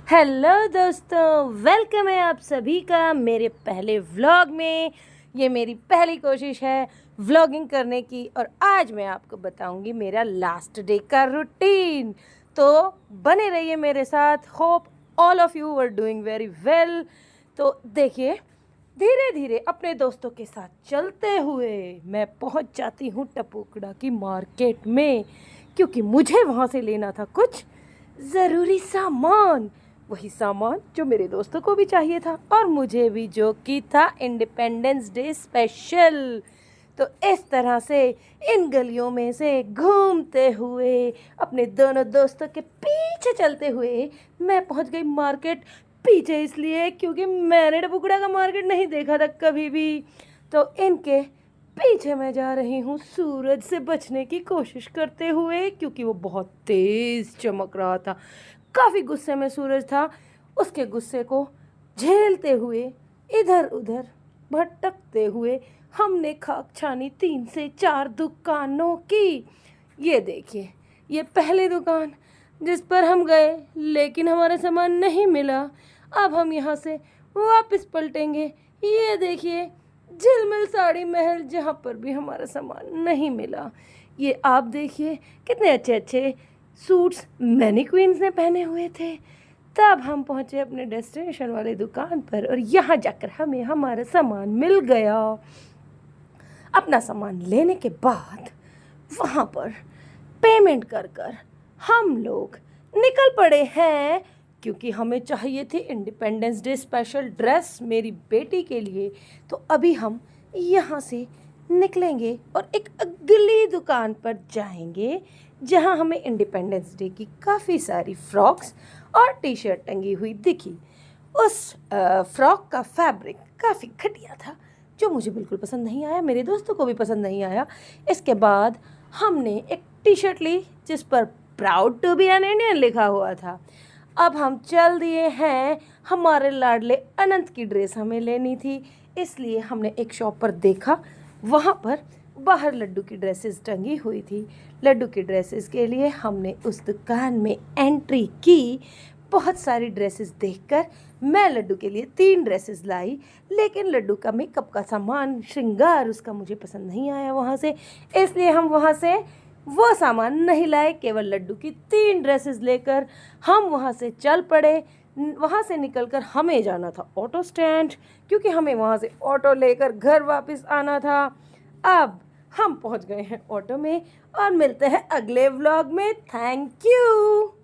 Hello दोस्तों, welcome है आप सभी का मेरे पहले व्लॉग में। ये मेरी पहली कोशिश है व्लॉगिंग करने की और आज मैं आपको बताऊंगी मेरा लास्ट डे का रूटीन। तो बने रहिए मेरे साथ। Hope all of you are doing very well. तो देखिए, धीरे धीरे अपने दोस्तों के साथ चलते हुए मैं पहुंच जाती हूँ टपुकड़ा की मार्केट में, क्योंकि मुझे वहाँ से लेना था कुछ ज़रूरी सामान। वही सामान जो मेरे दोस्तों को भी चाहिए था और मुझे भी, जो कि था इंडिपेंडेंस डे स्पेशल। तो इस तरह से इन गलियों में से घूमते हुए अपने दोनों दोस्तों के पीछे चलते हुए मैं पहुंच गई मार्केट। पीछे इसलिए क्योंकि मैंने टपुकड़ा का मार्केट नहीं देखा था कभी भी। तो इनके पीछे मैं जा रही हूँ सूरज से बचने की कोशिश करते हुए, क्योंकि वो बहुत तेज़ चमक रहा था। काफ़ी गुस्से में सूरज था। उसके गुस्से को झेलते हुए इधर उधर भटकते हुए हमने खाक छानी 3 से 4 दुकानों की। ये देखिए, ये पहली दुकान जिस पर हम गए लेकिन हमारा सामान नहीं मिला। अब हम यहाँ से वापस पलटेंगे। ये देखिए, झिलमिल साड़ी महल, जहाँ पर भी हमारा सामान नहीं मिला। ये आप देखिए, कितने अच्छे अच्छे सूट्स मैनीक्वींस ने पहने हुए थे। तब हम पहुँचे अपने डेस्टिनेशन वाले दुकान पर और यहाँ जाकर हमें हमारा सामान मिल गया। अपना सामान लेने के बाद वहाँ पर पेमेंट कर कर हम लोग निकल पड़े हैं, क्योंकि हमें चाहिए थी इंडिपेंडेंस डे स्पेशल ड्रेस मेरी बेटी के लिए। तो अभी हम यहाँ से निकलेंगे और एक अगली दुकान पर जाएंगे, जहाँ हमें इंडिपेंडेंस डे की काफ़ी सारी फ्रॉक्स और टी शर्ट टंगी हुई दिखी। उस फ्रॉक का फैब्रिक काफ़ी घटिया था, जो मुझे बिल्कुल पसंद नहीं आया, मेरे दोस्तों को भी पसंद नहीं आया। इसके बाद हमने एक टी शर्ट ली जिस पर proud to be an Indian लिखा हुआ था। अब हम चल दिए हैं, हमारे लाडले अनंत की ड्रेस हमें लेनी थी, इसलिए हमने एक शॉप पर देखा। वहाँ पर बाहर लड्डू की ड्रेसेस टंगी हुई थी। लड्डू की ड्रेसेस के लिए हमने उस दुकान में एंट्री की। बहुत सारी ड्रेसेस देखकर मैं लड्डू के लिए 3 ड्रेसेस लाई, लेकिन लड्डू का मेकअप का सामान, श्रृंगार उसका मुझे पसंद नहीं आया वहाँ से, इसलिए हम वहाँ से वो सामान नहीं लाए। केवल लड्डू की 3 ड्रेसेस लेकर हम वहाँ से चल पड़े। वहाँ से निकलकर हमें जाना था ऑटो स्टैंड, क्योंकि हमें वहाँ से ऑटो लेकर घर वापस आना था। अब हम पहुँच गए हैं ऑटो में और मिलते हैं अगले व्लॉग में। Thank you.